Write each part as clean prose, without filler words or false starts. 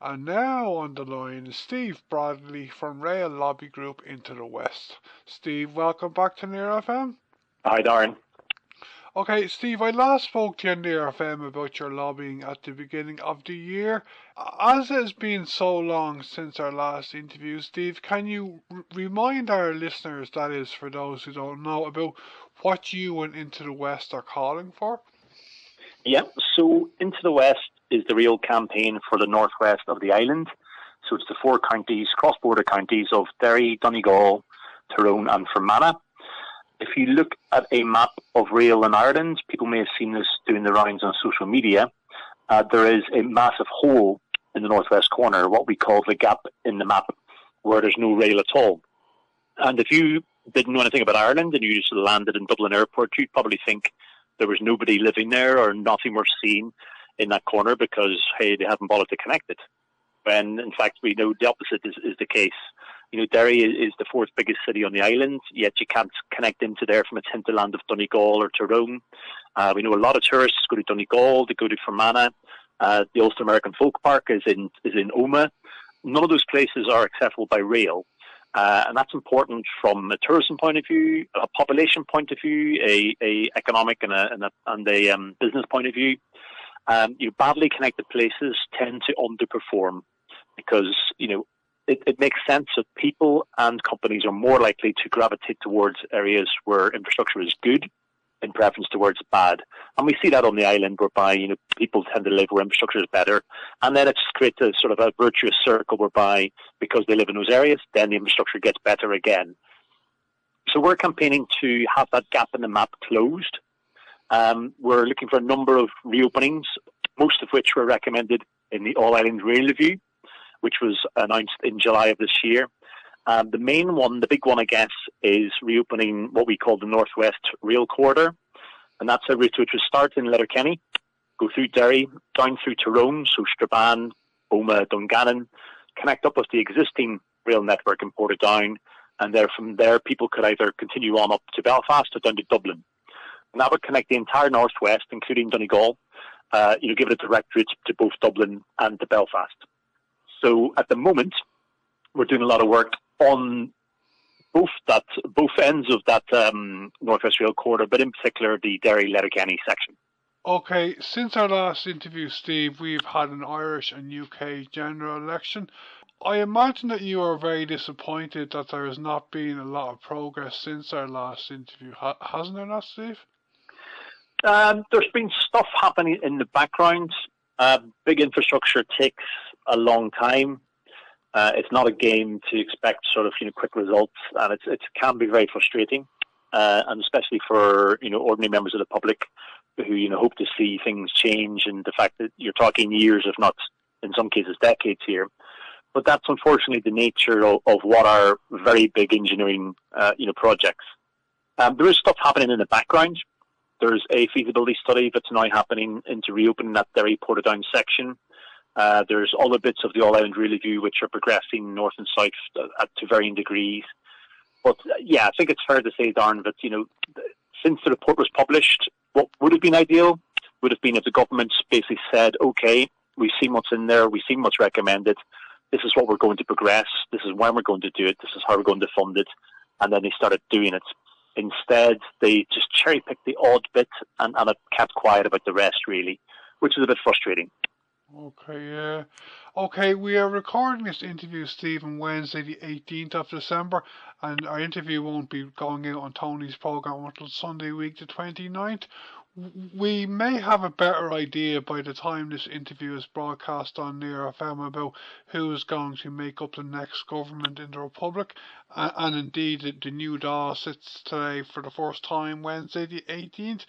And now on the line is Steve Bradley from Rail Lobby Group Into the West. Steve, welcome back to Near FM. Hi, Darren. Okay, Steve, I last spoke to you on Near FM about your lobbying at the beginning of the year. As it has been so long since our last interview, Steve, can you remind our listeners, that is for those who don't know, about what you and Into the West are calling for? Yeah, so Into the West is the real campaign for the northwest of the island. So it's the 4 counties, cross-border counties of Derry, Donegal, Tyrone and Fermanagh. If you look at a map of rail in Ireland, people may have seen this doing the rounds on social media, there is a massive hole in the northwest corner, what we call the gap in the map, where there's no rail at all. And if you didn't know anything about Ireland and you just landed in Dublin Airport, you'd probably think there was nobody living there or nothing worth seeing in that corner because, hey, they haven't bothered to connect it. When, in fact, we know the opposite is the case. You know, Derry is the 4th biggest city on the island, yet you can't connect into there from its hinterland of Donegal or Tyrone. We know a lot of tourists go to Donegal, they go to Fermanagh. The Ulster American Folk Park is in Omagh. None of those places are accessible by rail. And that's important from a tourism point of view, a population point of view, a economic and a business point of view. Badly connected places tend to underperform because, it makes sense that people and companies are more likely to gravitate towards areas where infrastructure is good in preference towards bad. And we see that on the island whereby, people tend to live where infrastructure is better. And then it just creates a sort of a virtuous circle whereby because they live in those areas, then the infrastructure gets better again. So we're campaigning to have that gap in the map closed. We're looking for a number of reopenings, most of which were recommended in the All Island Rail Review, which was announced in July of this year. The main one, the big one, I guess, is reopening what we call the Northwest Rail Corridor. And that's a route which will start in Letterkenny, go through Derry, down through Tyrone, so Strabane, Omagh, Dungannon, connect up with the existing rail network in Portadown, and from there people could either continue on up to Belfast or down to Dublin. And that would connect the entire Northwest, including Donegal, give it a direct route to both Dublin and to Belfast. So at the moment, we're doing a lot of work on both ends of that Northwest Rail Corridor, but in particular the Derry-Letterkenny section. Okay, since our last interview, Steve, we've had an Irish and UK general election. I imagine that you are very disappointed that there has not been a lot of progress since our last interview. Hasn't there not, Steve? There's been stuff happening in the background. Big infrastructure takes a long time. It's not a game to expect sort of quick results, and it can be very frustrating, and especially for ordinary members of the public who hope to see things change, and the fact that you're talking years, if not in some cases decades here. But that's unfortunately the nature of what are very big engineering projects. There is stuff happening in the background. There's a feasibility study that's now happening into reopening that Derry Portadown section. There's other bits of the All Island Rail Review which are progressing north and south to varying degrees. But yeah, I think it's fair to say, Darren, that since the report was published, what would have been ideal would have been if the government basically said, okay, we've seen what's in there, we've seen what's recommended, this is what we're going to progress, this is when we're going to do it, this is how we're going to fund it, and then they started doing it. Instead, they just cherry-picked the odd bit and have kept quiet about the rest, really, which is a bit frustrating. Okay, yeah. Okay, we are recording this interview, Steve, on Wednesday the 18th of December, and our interview won't be going out on Tony's programme until Sunday week the 29th. We may have a better idea by the time this interview is broadcast on Near FM about who is going to make up the next government in the Republic, and indeed the new Dáil sits today for the first time, Wednesday the 18th.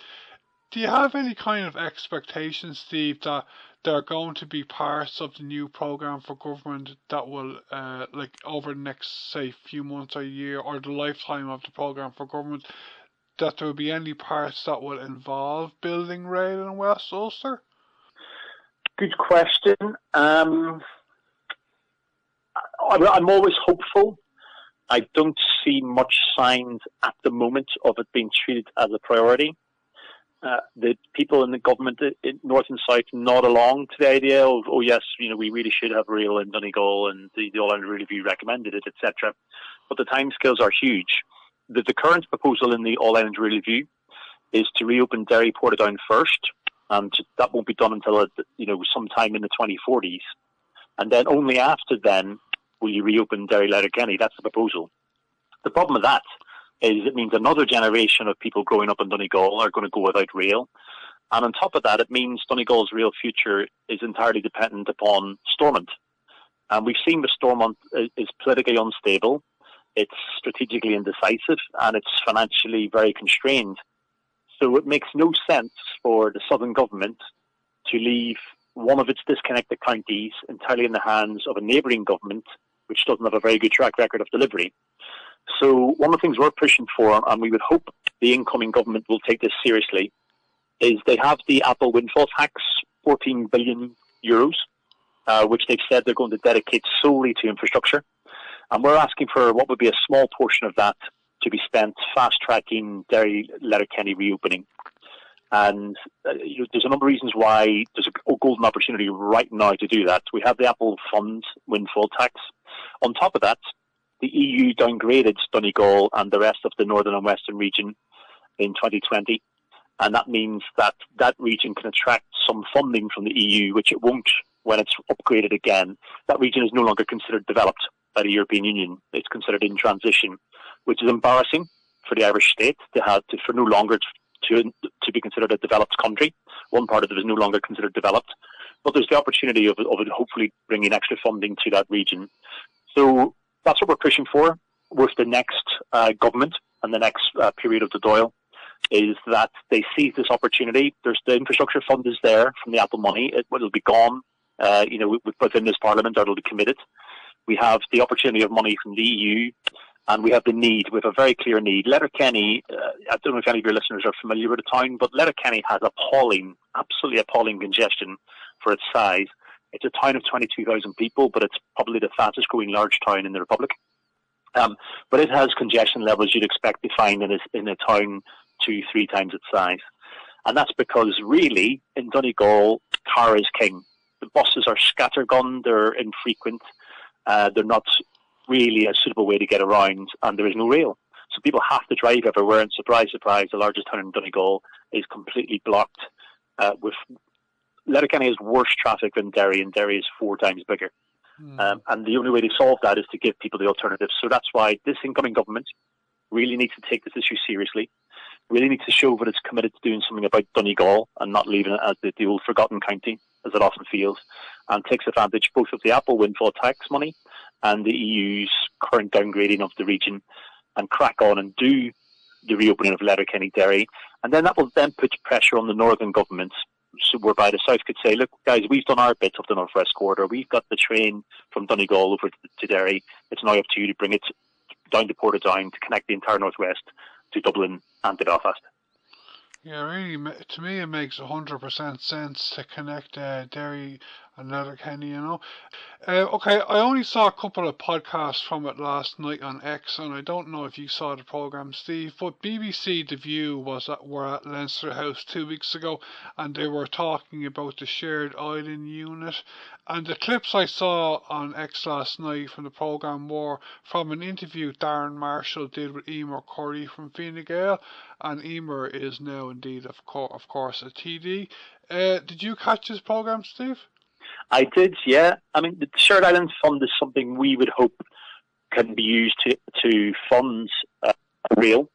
Do you have any kind of expectations, Steve, that there are going to be parts of the new programme for government that will, over the next, say, few months or a year, or the lifetime of the programme for government, that there will be any parts that will involve building rail in West Ulster? Good question. I'm always hopeful. I don't see much signs at the moment of it being treated as a priority. the people in the government in North and South nod along to the idea of, oh yes, we really should have rail in Donegal, and the All-Ireland Review recommended it, etc. But the timescales are huge. The current proposal in the All-Ireland Review is to reopen Derry Portadown first, and that won't be done until sometime in the 2040s, and then only after then will you reopen Derry Letterkenny. That's the proposal. The problem with that is it means another generation of people growing up in Donegal are going to go without rail. And on top of that, it means Donegal's rail future is entirely dependent upon Stormont. And we've seen the Stormont is politically unstable, it's strategically indecisive, and it's financially very constrained. So it makes no sense for the Southern government to leave one of its disconnected counties entirely in the hands of a neighbouring government which doesn't have a very good track record of delivery. So one of the things we're pushing for, and we would hope the incoming government will take this seriously, is they have the Apple windfall tax, 14 billion euros, which they've said they're going to dedicate solely to infrastructure. And we're asking for what would be a small portion of that to be spent fast-tracking Derry Letterkenny reopening. And there's a number of reasons why there's a golden opportunity right now to do that. We have the Apple Fund windfall tax. On top of that, the EU downgraded Donegal and the rest of the northern and western region in 2020, and that means that that region can attract some funding from the EU, which it won't when it's upgraded again. That region is no longer considered developed by the European Union. It's considered in transition, which is embarrassing for the Irish state for no longer to be considered a developed country. One part of it is no longer considered developed, but there's the opportunity of it hopefully bringing extra funding to that region. So that's what we're pushing for with the next government and the next period of the Dáil, is that they seize this opportunity. There's the infrastructure fund is there from the Apple money. It'll be gone, within this Parliament, or it'll be committed. We have the opportunity of money from the EU, and we have the need. We have a very clear need. Letterkenny, I don't know if any of your listeners are familiar with the town, but Letterkenny has absolutely appalling congestion for its size. It's a town of 22,000 people, but it's probably the fastest growing large town in the Republic. But it has congestion levels you'd expect to find in a town 2-3 times its size. And that's because really, in Donegal, car is king. The buses are scattergun, they're infrequent, they're not really a suitable way to get around, and there is no rail. So people have to drive everywhere, and surprise, surprise, the largest town in Donegal is completely blocked. Letterkenny has worse traffic than Derry, and Derry is 4 times bigger. And the only way to solve that is to give people the alternatives. So that's why this incoming government really needs to take this issue seriously, really needs to show that it's committed to doing something about Donegal and not leaving it as the old forgotten county, as it often feels, and takes advantage both of the Apple windfall tax money and the EU's current downgrading of the region, and crack on and do the reopening of Letterkenny Derry. And then that will then put pressure on the northern governments, so whereby the south could say, look, guys, we've done our bit of the northwest corridor. We've got the train from Donegal over to Derry. It's now up to you to bring it down to Portadown to connect the entire northwest to Dublin and to Belfast. Yeah, really, to me it makes 100% sense to connect Derry and Letterkenny, Okay, I only saw a couple of podcasts from it last night on X, and I don't know if you saw the programme, Steve, but BBC The View were at Leinster House 2 weeks ago, and they were talking about the shared island unit. And the clips I saw on X last night from the programme were from an interview Darren Marshall did with Emer Curry from Fine Gael, and Emer is now indeed, of course, a TD. Did you catch this programme, Steve? I did, yeah. I mean, the Shared Islands Fund is something we would hope can be used to fund rail.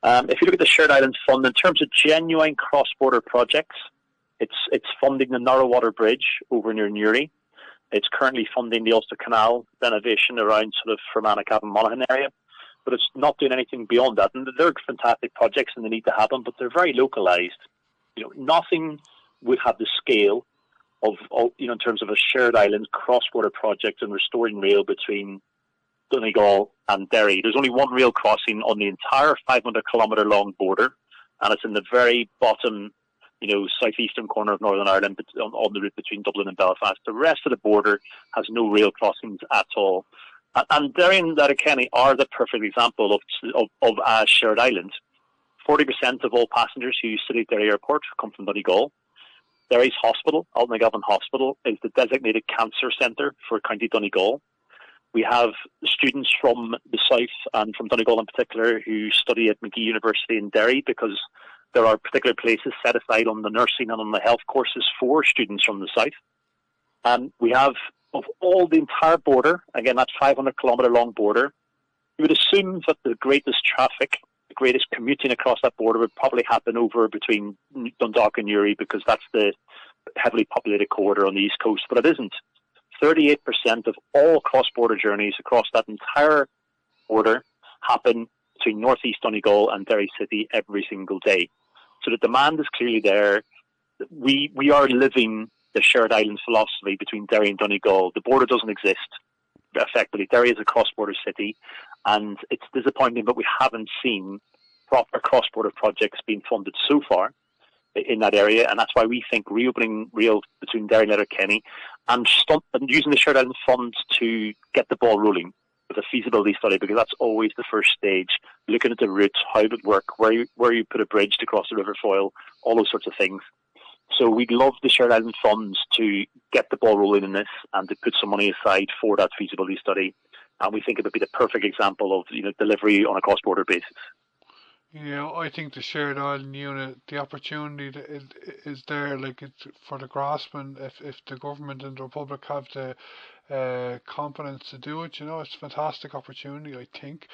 If you look at the Shared Islands Fund, in terms of genuine cross-border projects, it's funding the Narrowwater Bridge over near Newry. It's currently funding the Ulster Canal renovation around sort of Fermanagh, Cavan, Monaghan area. But it's not doing anything beyond that. And they're fantastic projects and they need to happen, but they're very localised. Nothing would have the scale of in terms of a shared island cross-border project and restoring rail between Donegal and Derry. There's only one rail crossing on the entire 500-kilometre long border, and it's in the very bottom, southeastern corner of Northern Ireland on the route between Dublin and Belfast. The rest of the border has no rail crossings at all. And Derry and Letterkenny are the perfect example of a shared island. 40% of all passengers who use City Derry Airport come from Donegal. Derry's hospital, Altnagovan Hospital, is the designated cancer centre for County Donegal. We have students from the south and from Donegal in particular who study at McGee University in Derry because there are particular places set aside on the nursing and on the health courses for students from the south. And we have, of all the entire border, again, that 500-kilometre long border, you would assume that the greatest traffic, the greatest commuting across that border would probably happen over between Dundalk and Newry because that's the heavily populated corridor on the east coast, but it isn't. 38% of all cross-border journeys across that entire border happen between northeast Donegal and Derry City every single day. So the demand is clearly there. We are living the shared island philosophy between Derry and Donegal. The border doesn't exist, effectively. Derry is a cross-border city, and it's disappointing that we haven't seen proper cross-border projects being funded so far in that area, and that's why we think reopening rail between Derry and Letterkenny and using the shared island funds to get the ball rolling with a feasibility study, because that's always the first stage, looking at the routes, how it would work, where you put a bridge to cross the River Foyle, all those sorts of things. So we'd love the shared island funds to get the ball rolling in this and to put some money aside for that feasibility study, and we think it would be the perfect example of delivery on a cross-border basis. Yeah, I think the shared island unit, the opportunity is there, like it's for the grasping. If the government and the Republic have the competence to do it, it's a fantastic opportunity, I think.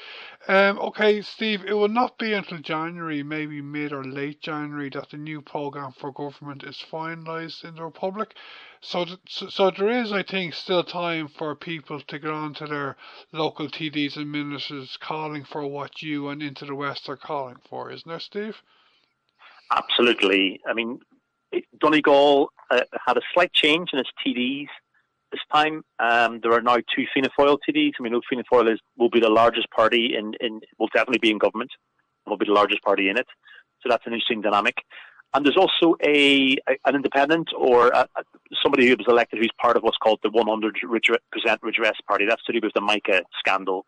Okay, Steve, it will not be until January, maybe mid or late January, that the new programme for government is finalised in the Republic. So there is, I think, still time for people to get on to their local TDs and ministers calling for what you and Into the West are calling for, isn't there, Steve? Absolutely. I mean, Donegal had a slight change in its TDs this time. There are now two Fianna Fáil TDs. I mean, Fianna Fáil will be the largest party will definitely be in government, and will be the largest party in it. So that's an interesting dynamic. And there's also an independent or somebody who was elected who's part of what's called the 100% Redress Party. That's to do with the Mica scandal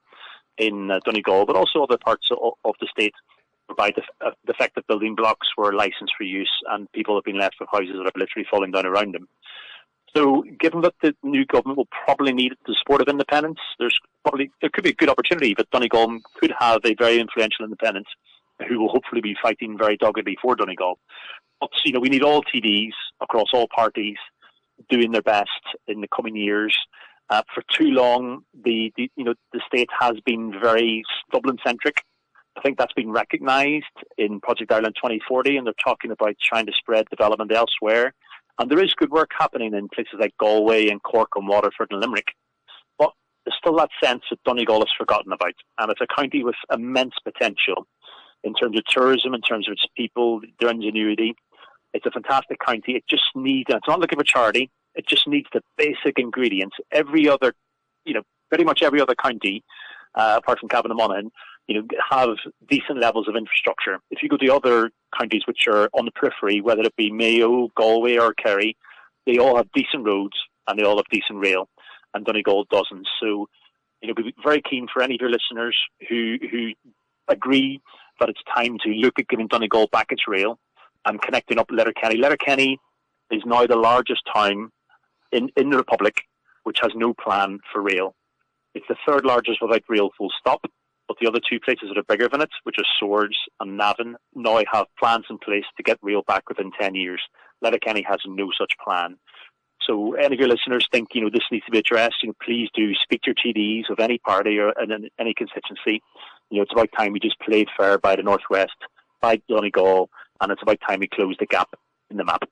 in Donegal, but also other parts of the state whereby defective building blocks were licensed for use and people have been left with houses that are literally falling down around them. So given that the new government will probably need the support of independents, there could be a good opportunity that Donegal could have a very influential independent who will hopefully be fighting very doggedly for Donegal. But we need all TDs across all parties doing their best in the coming years. For too long, the state has been very Dublin-centric. I think that's been recognised in Project Ireland 2040, and they're talking about trying to spread development elsewhere. And there is good work happening in places like Galway and Cork and Waterford and Limerick. But there's still that sense that Donegal is forgotten about. And it's a county with immense potential in terms of tourism, in terms of its people, their ingenuity. It's a fantastic county. It just needs, and it's not looking for charity, it just needs the basic ingredients. Every other, pretty much every other county, apart from Cavan and Monaghan, have decent levels of infrastructure. If you go to other counties which are on the periphery, whether it be Mayo, Galway or Kerry, they all have decent roads and they all have decent rail, and Donegal doesn't. So, we'd be very keen for any of your listeners who agree that it's time to look at giving Donegal back its rail and connecting up Letterkenny. Letterkenny is now the largest town in the Republic which has no plan for rail. It's the third largest without rail full stop, but the other two places that are bigger than it, which are Swords and Navan, now have plans in place to get rail back within 10 years. Letterkenny has no such plan. So any of your listeners think, this needs to be addressed, please do speak to your TDs of any party or any constituency. It's about time we just played fair by the Northwest, by Donegal, and it's about time we close the gap in the map.